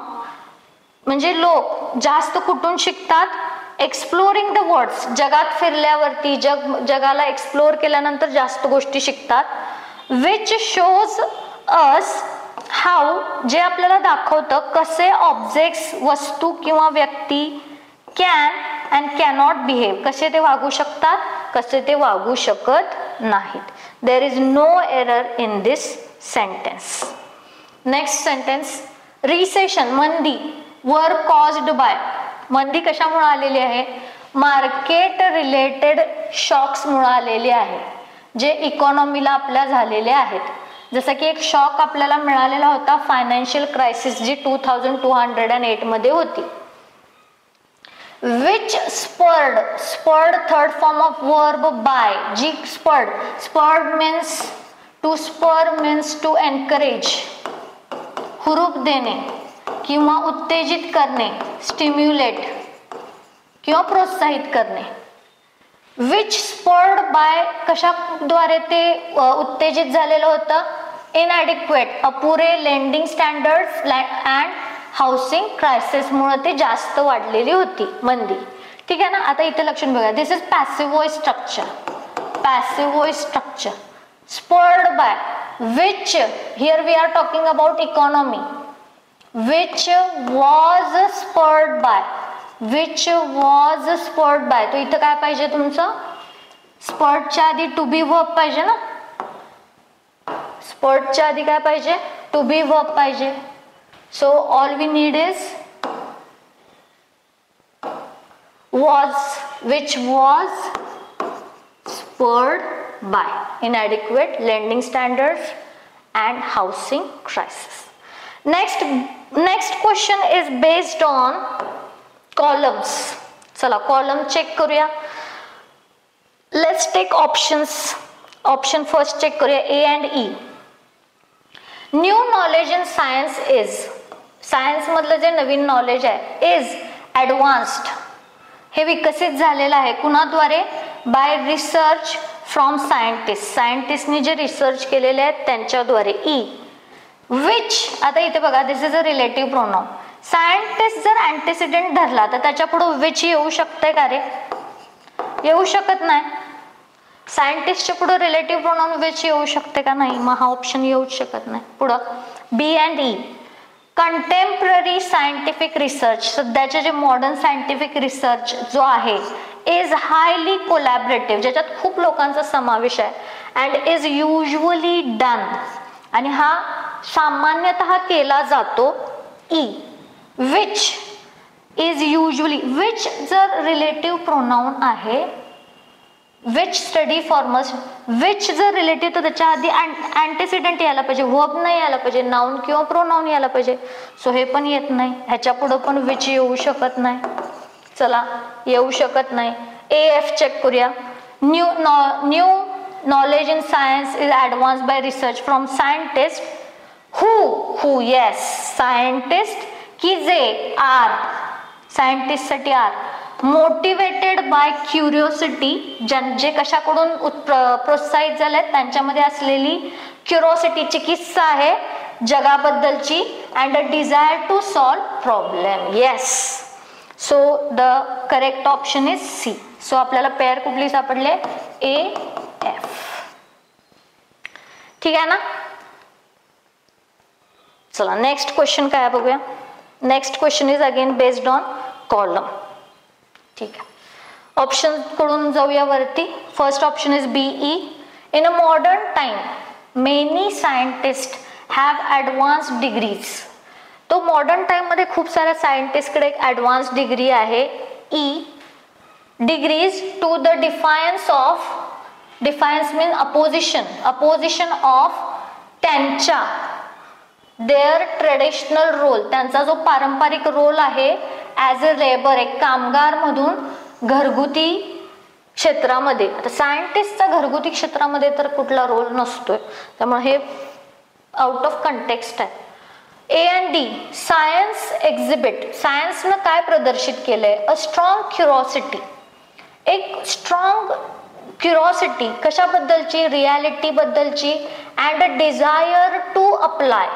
म्हणजे लोक जास्त कुठून शिकतात, एक्सप्लोरिंग द वर्ल्ड्स, जगात फिरल्यावरती, जगाला एक्सप्लोर केल्यानंतर जास्त गोष्टी शिकतात. विच शोज अस हाऊ, जे आपल्याला दाखवतं कसे ऑब्जेक्ट्स, वस्तू किंवा व्यक्ती कॅन अँड कॅनॉट बिहेव, कसे ते वागू शकतात, कसे ते वागू शकत नाहीत. There is no error in this sentence. Next sentence, recession, मंदी, वर कॉज्ड बाय, मंदी कशामुळे आलेली आहे, मार्केट रिलेटेड शॉक्स मुळे आलेली आहे, जे इकॉनॉमीला आपल्या झालेले आहेत. जसं की एक शॉक आपल्याला मिळालेला होता, फायनान्शियल क्रायसिस, जी 2208 मध्ये होती. Which spurred, third form of verb by, जी spurred means to spur means to encourage, हुरूप देणे किंवा उत्तेजित करणे, स्टिम्युलेट किंवा प्रोत्साहित करणे. विच स्पर्ड बाय, कशाद्वारे ते उत्तेजित झालेलं होतं, इनॲडिक्वेट, अपुरे lending standards and housing crisis मुळे ते जास्त वाढलेली होती मंदी. ठीक आहे ना. आता इथे लक्ष बघा, this is passive voice structure. Spurred by, which, here we are talking about economy. Which was spurred by, तो इथं काय पाहिजे तुमचं, स्पर्डच्या आधी टू बी वर्ब पाहिजे ना, स्पर्डच्या आधी काय पाहिजे, टू बी वर्ब पाहिजे. So all we need is was, which was spurred by inadequate lending standards and housing crisis. Next question is based on columns. चला column check करूया. Let's take options. Option first check करूया, A and E. New knowledge in science is, science मधलं जे नवीन knowledge आहे is advanced, हे विकसित झालेलं आहे कुणाद्वारे? बाय रिसर्च फ्रॉम सायंटिस्ट, सायंटिस्टनी जे रिसर्च केलेले आहेत त्यांच्याद्वारे. ई विच, आता इथे बघा this is a relative pronoun. Scientist जर अँटीसिडेंट धरला तर त्याच्या पुढे विच येऊ शकते का रे? येऊ शकत नाही. सायंटिस्टच्या पुढे रिलेटिव्ह प्रोनाउन विच येऊ शकते का? नाही. मग हा ऑप्शन येऊच शकत नाही. पुढं B and E. Contemporary scientific research, सध्याचे जे मॉडर्न सायंटिफिक रिसर्च जो आहे इज हायली कोलॅबरेटिव्ह, ज्याच्यात खूप लोकांचा समावेश आहे. अँड इज युजली डन, आणि हा सामान्यतः केला जातो. E which is usually, which जर रिलेटिव्ह प्रोनाउन आहे, विच स्टडी फॉर्मर्स, विच जर रिलेटिव्ह तर त्याच्या आधी अँटीसिडेंट यायला पाहिजे, वर्ब नाही यायला पाहिजे, नाउन किंवा प्रोनाउन यायला पाहिजे. सो हे पण येत नाही, ह्याच्या पुढे पण विच येऊ शकत नाही. चला येऊ शकत नाही. AF चेक करूया. New knowledge in science is advanced by research from scientists who yes scientists की जे are, scientists साठी are motivated by curiosity, जे कशाकडून प्रोत्साहित झाले त्यांच्यामध्ये असलेली क्युरिओसिटी, चिकित्सा आहे जगाबद्दलची, and a desire to solve problem. Yes, so the correct option is C. So आपल्याला पेअर कुठली सापडले? AF. ठीक आहे ना. चला नेक्स्ट क्वेश्चन काय बघूया. Next question is again based on column. ठीक आहे, ऑप्शन कडून जाऊया वरती. First option is BE. In a modern time many scientist have advanced degrees. तो मॉडर्न टाइम मध्ये खूप साऱ्या सायंटिस्टकडे एक ॲडव्हान्स डिग्री आहे. E degrees to the defiance of, defiance mean opposition, opposition of त्यांच्या देअर ट्रेडिशनल रोल, त्यांचा जो पारंपरिक रोल आहे ॲज अ लेबर, एक कामगार मधून घरगुती क्षेत्रामध्ये. आता सायंटिस्टचा घरगुती क्षेत्रामध्ये तर कुठला रोल नसतोय, त्यामुळे हे आउट ऑफ कंटेक्स्ट आहे. A and D. Science exhibit, सायन्सनं काय प्रदर्शित केलंय? अ स्ट्रॉंग क्युरिओसिटी, एक स्ट्रॉंग क्युरिओसिटी कशाबद्दलची? रियालिटी बद्दलची. And a desire to apply,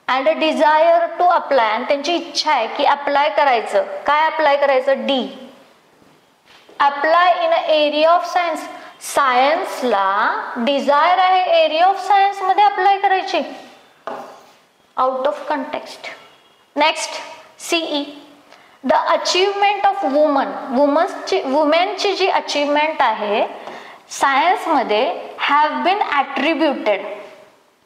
and a desire to apply, आणि त्यांची इच्छा आहे की अप्लाय करायचं. काय अप्लाय करायचं? D apply in a area of science. सायन्सला डिझायर आहे एरिया ऑफ सायन्स मध्ये अप्लाय करायची. Out of context. Next CE. The achievement of woman, वुमेनची जी अचीवमेंट आहे सायन्स मध्ये have been attributed,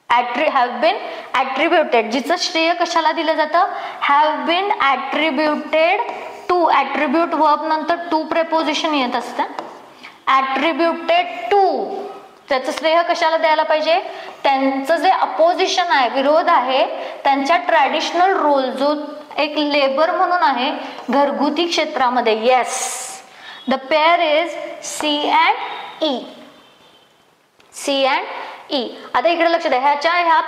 have been attributed, जिचं श्रेय कशाला दिलं जातं? Have been attributed to, attribute verb नंतर टू प्रेपोजिशन येत असतं. ॲट्रिब्युटेड टू, त्याचं श्रेय कशाला द्यायला पाहिजे? त्यांचं जे अपोजिशन आहे, विरोध आहे, त्यांच्या ट्रॅडिशनल रोल जो एक लेबर म्हणून आहे घरगुती क्षेत्रामध्ये. Yes, the pair is C and E. C and E. आता इकडे लक्ष द्या, ह्या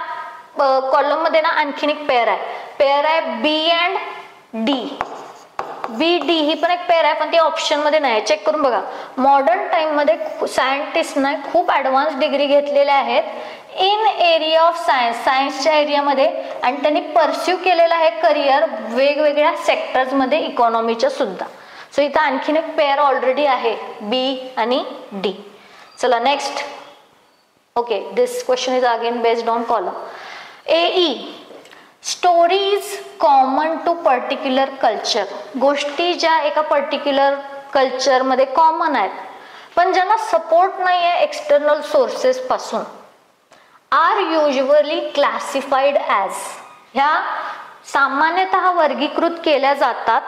कॉलम मध्ये ना आणखीन एक पेअर आहे. पेअर आहे B and D. BD ही पण एक पेअर आहे, पण ती ऑप्शन मध्ये नाही. चेक करून बघा. मॉडर्न टाइम मध्ये सायंटिस्टने खूप ॲडव्हान्स डिग्री घेतलेल्या आहेत इन एरिया ऑफ सायन्स, सायन्सच्या एरियामध्ये, आणि त्यांनी परस्यू केलेलं आहे करिअर वेगवेगळ्या सेक्टर्स मध्ये, इकॉनॉमीच्या सुद्धा. सो इथं आणखीन एक पेअर ऑलरेडी आहे, B आणि D. चला next. Okay, this question is again based on column. AE. Stories common to particular culture, गोष्टी ज्या एका पर्टिक्युलर कल्चरमध्ये कॉमन आहेत पण ज्यांना सपोर्ट नाही आहे एक्सटर्नल सोर्सेस पासून, आर युजली क्लासिफाईड ॲज, ह्या सामान्यतः वर्गीकृत केल्या जातात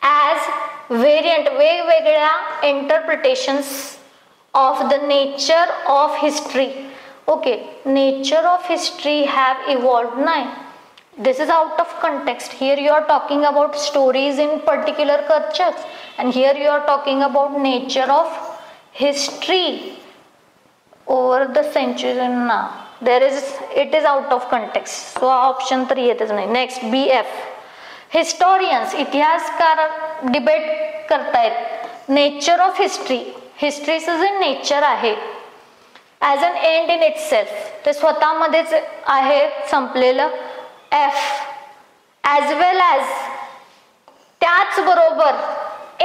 ॲज व्हेरियंट, वेगवेगळ्या interpretations of the nature of history. Okay, nature of history have evolved नाही. This is out of context. Here you are talking about stories in particular cultures, and here you are talking about nature of history over the centuries. And now it is out of context. So option 3 येतच नाही. Next, BF. Historians, इतिहासकार debate करतायत nature of history. हिस्ट्रीचं जे nature आहे as an end in itself, ते स्वतःमध्येच आहे संपलेलं. F as well as त्याचबरोबर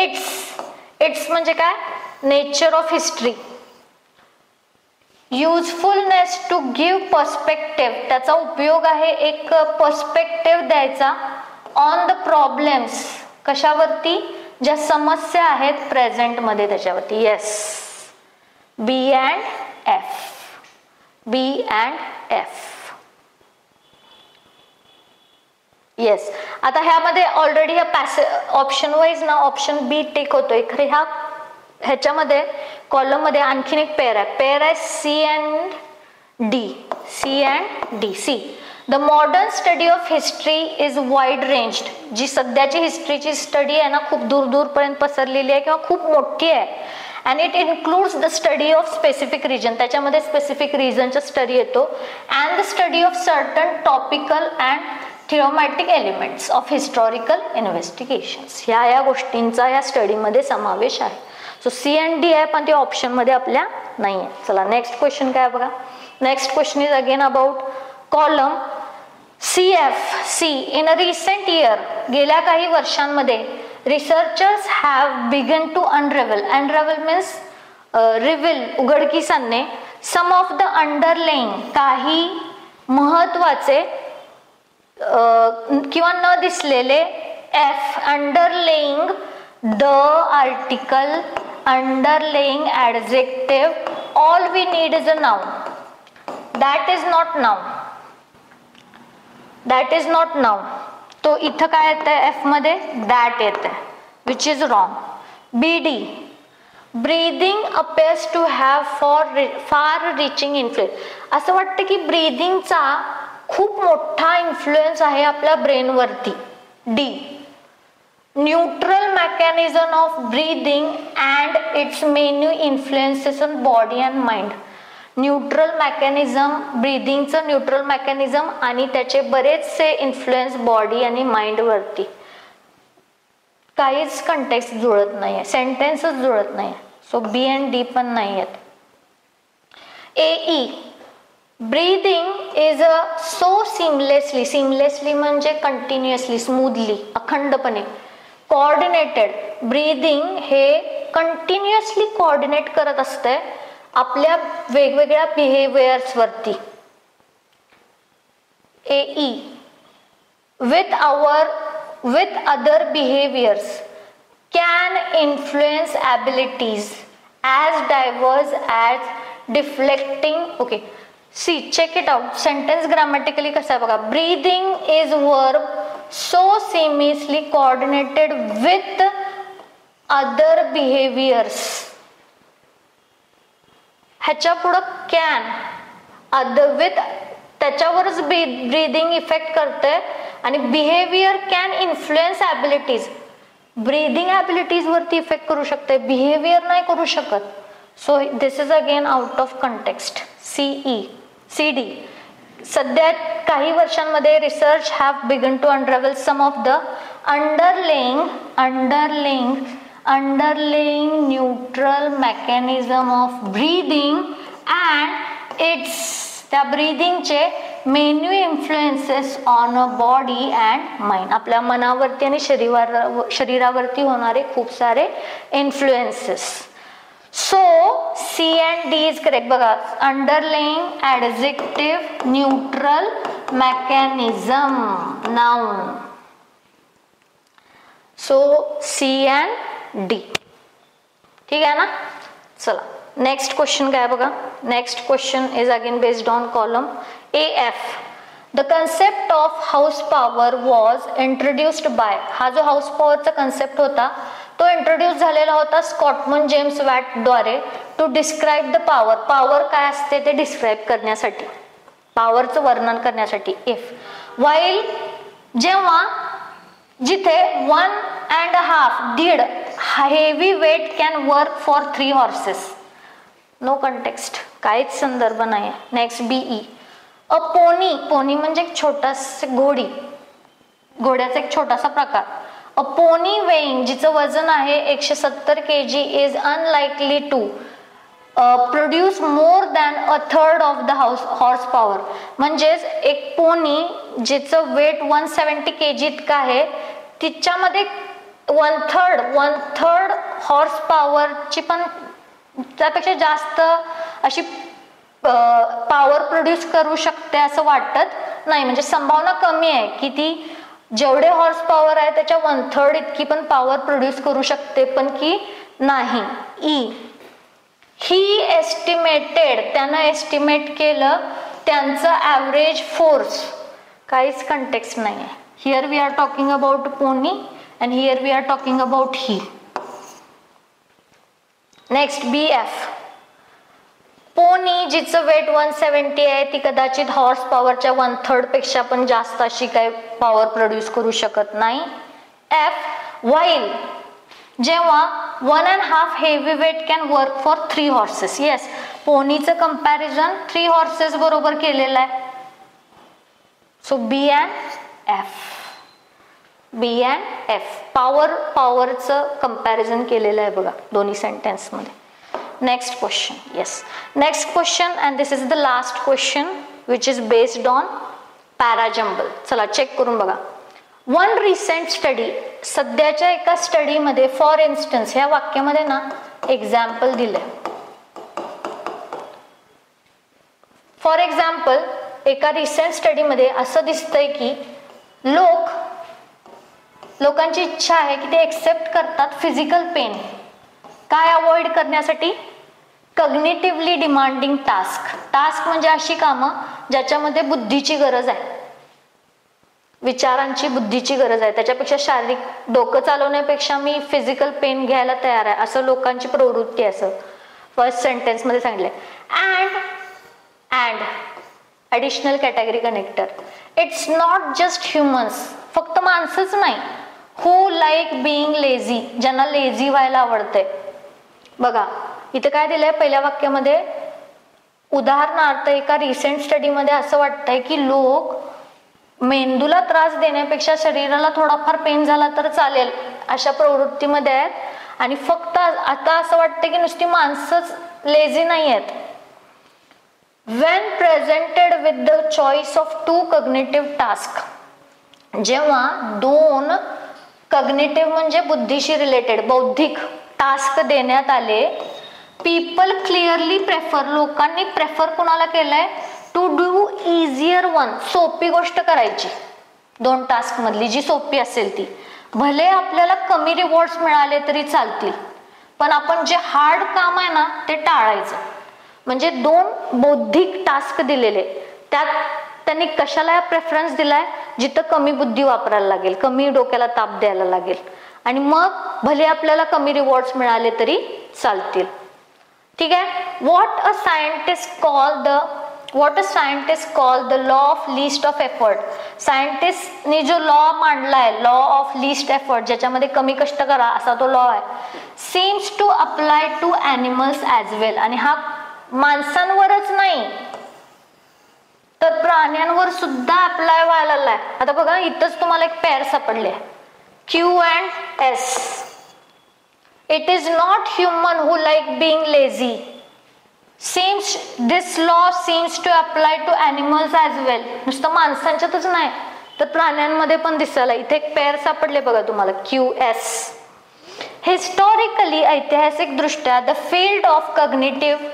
इट्स म्हणजे काय, nature of history. Usefulness to give perspective, त्याचा उपयोग आहे एक पर्स्पेक्टिव्ह द्यायचा ऑन द प्रॉब्लेम्स, कशावरती, ज्या समस्या आहेत प्रेझेंट मध्ये त्याच्यावरती. Yes, B and F. B and F. Yes. आता ह्यामध्ये ऑलरेडी ह्या ऑप्शन वाईज ना ऑप्शन बी टेक होतोय, खरे ह्याच्यामध्ये कॉलम मध्ये आणखीन एक पेअर आहे C and D. C, the modern study of history is wide ranged. जी सध्याची हिस्ट्रीची स्टडी आहे ना खूप दूर दूरपर्यंत पसरलेली आहे किंवा खूप मोठी आहे. And it includes the study of specific region, त्याच्यामध्ये स्पेसिफिक रिजनचा स्टडी येतो. And the study of certain topical and thematic elements of historical investigations. ह्या गोष्टींचा या स्टडीमध्ये समावेश आहे. सो सी अँड डी आहे, पण ते ऑप्शनमध्ये आपल्या नाही आहे. चला नेक्स्ट क्वेश्चन काय बघा. Next question is again about column CF. C, in a recent year, गेल्या काही वर्षांमध्ये researchers have begun to unravel means reveal, उघडकीस आणणे, सम ऑफ द अंडरलेइंग, काही महत्वाचे किंवा न दिसलेले, F, underlying the article, underlying adjective, all we need is a noun. That is not noun. तो इथं काय येतंय एफ मध्ये, दॅट येतंय, which is wrong. BD, breathing appears to have far reaching influence. असं वाटतं की ब्रीदिंगचा खूप मोठा इन्फ्लुएन्स आहे आपल्या ब्रेनवरती. D, neutral mechanism of breathing and its many influences on body and mind. Neutral mechanism, ब्रीदिंगचं न्यूट्रल मेकॅनिझम आणि त्याचे बरेचसे इन्फ्लुएन्स बॉडी आणि माइंड वरती. काहीच कंटेक्स्ट जुळत नाहीये, सेंटेन्सच जुळत नाही. सो बी अँड डी पण नाही आहेत. AE, breathing is a so seamlessly म्हणजे कंटिन्युअसली, स्मूथली, अखंडपणे, कोऑर्डिनेटेड. ब्रीदिंग हे कंटिन्युअसली कोऑर्डिनेट करत असते आपल्या वेगवेगळ्या बिहेवियर्स वरती. AE, with other behaviors can influence abilities as diverse as deflecting. Okay, see, check it out. Sentence grammatically कसा आहे बघा. Breathing is verb so seamlessly coordinated with other behaviors. ह्याच्या पुढं कॅन, अदर विथ, त्याच्यावरच breathing effect करते आणि behavior can influence abilities. Breathing abilities वरती effect करू शकते, बिहेवियर नाही करू शकत. So this is again out of context. CD, सध्या काही वर्षांमध्ये research have begun to unravel some of the underlying neutral mechanism of breathing and its, त्या ब्रीदिंगचे many influences on a body and mind. आपल्या मनावरती आणि शरीरावरती होणारे खूप सारे influences. So C and D is correct. बघा, underlying adjective, neutral mechanism, noun. So C and D. ठीक आहे ना. चला नेक्स्ट क्वेश्चन काय बघा. Next question is again based on column AF. The concept of house power was introduced by, हा जो house पॉवरचा concept होता तो इंट्रोड्यूस झालेला होता स्कॉटमन जेम्स वॅट द्वारे to describe the power. Power काय असते ते डिस्क्राईब करण्यासाठी, पॉवरचं वर्णन करण्यासाठी. इफ वाईल जेव्हा जिथे 1.5 दीड heavy weight can work for 3 horses. No context, काहीच संदर्भ नाही. Next BE a pony, pony म्हणजे एक छोटासा घोडी, घोड्याचा एक छोटासा प्रकार. अ पोनी वेइंग, जिचं वजन आहे 170 kg is unlikely to produce more than a third of the horse power. म्हणजेच एक पोनी जिचं वेट 170 kg इतकं आहे तिच्यामध्ये वन थर्ड हॉर्स पॉवरची पण त्यापेक्षा जास्त अशी पॉवर प्रोड्यूस करू शकते असं वाटत नाही. म्हणजे संभावना कमी आहे की ती जेवढे हॉर्स पॉवर आहे त्याच्या 1/3 इतकी पण पॉवर प्रोड्यूस करू शकते पण की नाही. ही एस्टिमेटेड, त्यानं एस्टिमेट केलं त्यांचं ॲव्हरेज फोर्स. काहीच कंटेक्स्ट नाही आहे. Here we are talking about pony and here we are talking about he. Next BF pony जिचं वेट 170 आहे ती कदाचित हॉर्स पॉवरच्या 1/3 पेक्षा पण जास्त अशी काही पॉवर प्रोड्यूस करू शकत नाही. F व्हाईल जेव्हा 1.5 heavy weight can work for 3 horses. Yes, पोनीचं कंपॅरिझन 3 हॉर्सेस बरोबर केलेलं आहे. So B and F, B and F पॉवरचं कंपॅरिझन केलेलं आहे बघा दोन्ही सेंटेन्स मध्ये. Next question. Yes, next question and this is the last question which is based on parajumble. चला चेक करून बघा. वन रिसेंट स्टडी, सध्याच्या एका स्टडीमध्ये फॉर इन्स्टन्स, ह्या वाक्यामध्ये ना एक्झाम्पल दिलंय. फॉर एक्झाम्पल एका रिसेंट स्टडीमध्ये असं दिसतंय की लोकांची इच्छा आहे की ते एक्सेप्ट करतात फिजिकल पेन. काय अवॉइड करण्यासाठी? कॉग्निटिव्हली डिमांडिंग टास्क. टास्क म्हणजे अशी कामं ज्याच्यामध्ये बुद्धीची गरज आहे, विचारांची बुद्धीची गरज आहे. त्याच्यापेक्षा शारीरिक डोकं चालवण्यापेक्षा मी फिजिकल पेन घ्यायला तयार आहे, असं लोकांची प्रवृत्ती आहे, असं फर्स्ट सेंटेन्स मध्ये सांगितलंय. And additional category connector. It's not just humans, फक्त माणसंच नाही. हू लाईक बिईंग लेझी, ज्यांना लेझी व्हायला आवडतंय. बघा इथे काय दिलंय पहिल्या वाक्यामध्ये, उदाहरणार्थ एका रिसेंट स्टडीमध्ये असं वाटतंय की लोक मेंदूला त्रास देण्यापेक्षा शरीराला थोडाफार पेन झाला तर चालेल अशा प्रवृत्तीमध्ये आहेत. आणि फक्त आता असं वाटतं की नुसती माणसंच लेझी नाही आहेत. Wien presented with the choice of 2 cognitive task, जेव्हा 2 कॉग्निटिव्ह म्हणजे बुद्धीशी रिलेटेड बौद्धिक टास्क देण्यात आले, पीपल क्लिअरली प्रेफर, लोकांनी प्रेफर कोणाला केलंय? टू डू इझियर वन, सोपी गोष्ट करायची. 2 टास्क मधली जी सोपी असेल ती. भले आपल्याला कमी रिवॉर्ड्स मिळाले तरी चालतील पण आपण जे हार्ड काम आहे ना ते टाळायचं. म्हणजे 2 बौद्धिक टास्क दिलेले, त्यात त्यांनी कशाला प्रेफरन्स दिलाय? जिथं कमी बुद्धी वापरायला लागेल, कमी डोक्याला ताप द्यायला लागेल आणि मग भले आपल्याला कमी रिवॉर्ड्स मिळाले तरी चालतील. ठीक आहे. What a scientist call the law of least of effort. सायंटिस्टनी जो लॉ मांडलाय, लॉ ऑफ लिस्ट एफर्ट, ज्याच्यामध्ये कमी कष्ट करा असा तो लॉ आहे, seems to apply to animals as well. आणि हा माणसांवरच नाही तर प्राण्यांवर सुद्धा अप्लाय व्हायला लागलाय. आता बघा इथंच तुम्हाला एक पेअर सापडले, Q and S. It is not human who like being lazy. This law seems to apply to animals as well. नुसतं माणसांच्यातच नाही तर प्राण्यांमध्ये पण दिसायला. इथे एक पेअर सापडले बघा तुम्हाला, QS. हिस्टॉरिकली, ऐतिहासिक दृष्ट्या, द फील्ड ऑफ कॉग्निटिव्ह,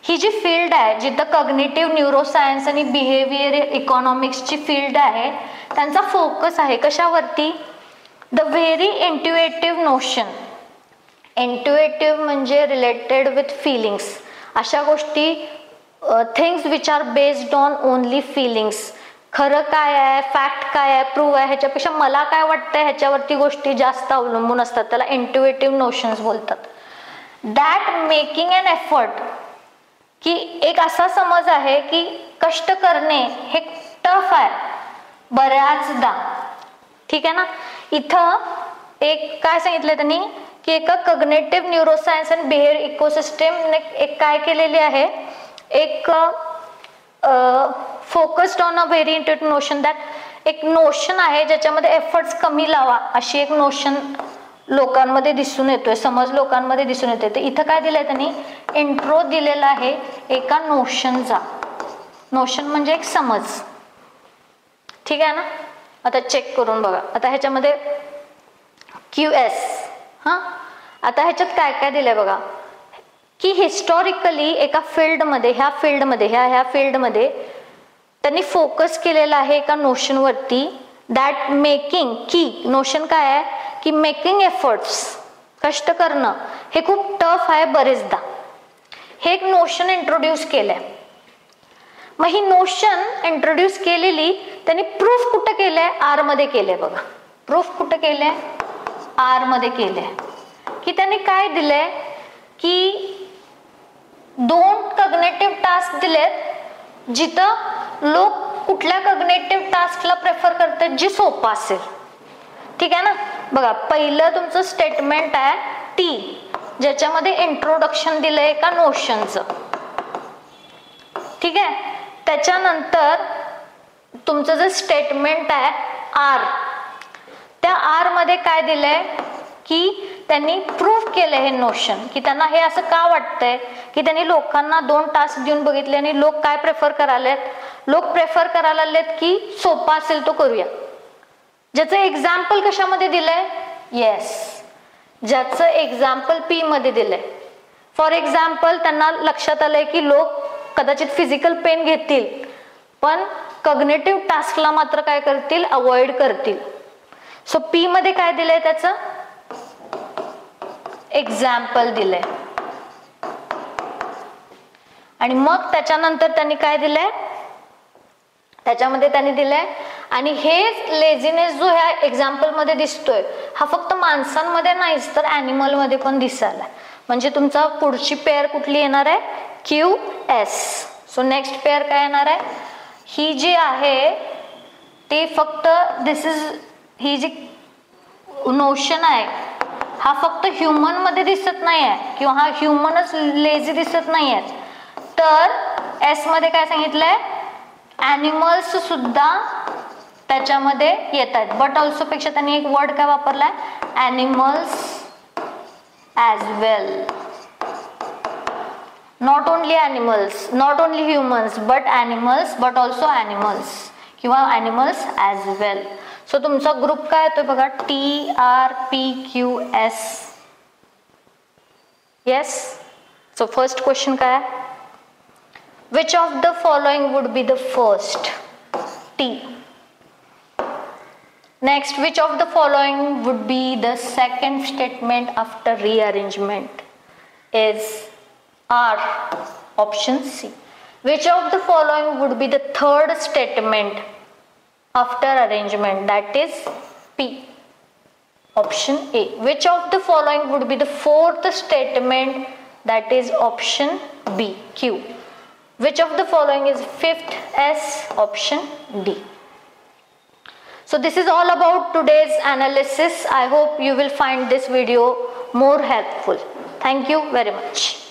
ही जी फील्ड आहे जिथं कॉग्निटिव्ह न्यूरोसायन्स आणि बिहेवियर इकॉनॉमिक्सची फील्ड आहे, त्यांचा फोकस आहे कशावरती? The very intuitive notion. Intuitive म्हणजे रिलेटेड विथ फिलिंग्स, अशा गोष्टी, things which are based on only feelings. खरं काय आहे, फॅक्ट काय आहे, प्रूव्ह आहे, ह्याच्यापेक्षा मला काय वाटतंय ह्याच्यावरती गोष्टी जास्त अवलंबून असतात. त्याला इंट्युएटिव्ह नोशन्स बोलतात. दॅट मेकिंग एन एफर्ट, की एक असा समज आहे की कष्ट करणे हे टफ आहे बऱ्याचदा. ठीक आहे ना. इथं एक काय सांगितलं त्यांनी की एका कग्नेटिव्ह न्यूरोसायन्स अँड बिहेवियर इकोसिस्टमने एक काय केलेली आहे, एक focused on a very intuitive notion, that एक नोशन आहे ज्याच्यामध्ये एफर्ट्स कमी लावा अशी एक नोशन लोकांमध्ये दिसून येतोय, समज लोकांमध्ये दिसून येते. तर इथं काय दिलंय त्यांनी, इंट्रो दिलेला आहे एका नोशनचा. नोशन म्हणजे एक समज. ठीक आहे ना. आता चेक करून बघा. आता ह्याच्यामध्ये QS, हा आता ह्याच्यात काय काय दिलंय बघा, की हिस्टॉरिकली एका फील्डमध्ये, ह्या फील्डमध्ये त्यांनी फोकस केलेला आहे एका नोशनवरती, दॅट मेकिंग, की नोशन काय आहे की मेकिंग एफर्ट्स, कष्ट करणं हे खूप टफ आहे बरेचदा. हे एक नोशन इंट्रोड्यूस केलंय. मग ही नोशन इंट्रोड्यूस केलेली त्यांनी प्रूफ कुठं केलंय, R मध्ये केलंय बघा. प्रूफ कुठं केलंय, R मध्ये केलंय. की त्यांनी काय दिलंय की 2 कग्नेटिव्ह टास्क दिलेत जिथं लोक कुठल्या कग्नेटिव्ह टास्कला प्रेफर करतात जी सोपं असेल. ठीक आहे ना. बघा, पहिलं तुमचं स्टेटमेंट आहे T, ज्याच्यामध्ये इंट्रोडक्शन दिलंय एका नोशनचं. ठीक आहे. त्याच्यानंतर तुमचं जे स्टेटमेंट आहे R, त्या R मध्ये काय दिलंय की त्यांनी प्रूव्ह केलं हे नोशन, की त्यांना हे असं का वाटतंय की त्यांनी लोकांना 2 टास्क देऊन बघितले आणि लोक काय प्रेफर करायलेत, लोक प्रेफर करायला लागलेत की सोपा असेल तो करूया. ज्याचं एक्झाम्पल कशामध्ये दिलंय, येस, ज्याचं एक्झाम्पल P मध्ये दिलंय. फॉर एक्झाम्पल त्यांना लक्षात आलंय की लोक कदाचित फिजिकल पेन घेतील पण कग्नेटिव्ह टास्कला मात्र काय करतील, अवॉइड करतील. सो P मध्ये काय दिलंय, त्याचं एक्झाम्पल दिलंय. आणि मग त्याच्यानंतर त्यांनी काय दिलंय, त्याच्यामध्ये त्यांनी दिलंय, आणि हेच लेझीनेस जो ह्या एक्झाम्पल मध्ये दिसतोय हा फक्त माणसांमध्ये नाहीच तर ॲनिमल मध्ये पण दिसायला. म्हणजे तुमचा पुढची पेअर कुठली येणार आहे, QS. सो नेक्स्ट पेअर काय येणार आहे, ही जी आहे ती फक्त ही जी नोशन आहे हा फक्त ह्युमन मध्ये दिसत नाहीये किंवा हा ह्युमनच लेझी दिसत नाहीये. तर S मध्ये काय सांगितलंय, ॲनिमल्स सुद्धा त्याच्यामध्ये येत आहेत. बट ऑल्सो पेक्षा त्यांनी एक वर्ड काय वापरलाय, animals as well. Not only animals, not only humans, but animals, but also animals किंवा ॲनिमल्स ॲज वेल. सो तुमचा ग्रुप काय येतोय बघा, TRPQS. Yes. So first question काय आहे, which of the following would be the first, T. Next, which of the following would be the second statement after rearrangement, is R, option C. Which of the following would be the third statement after arrangement, that is P, option A. Which of the following would be the fourth statement, that is option B, Q. Which of the following is fifth, S, option D. So this is all about today's analysis. I hope you will find this video more helpful. Thank you very much.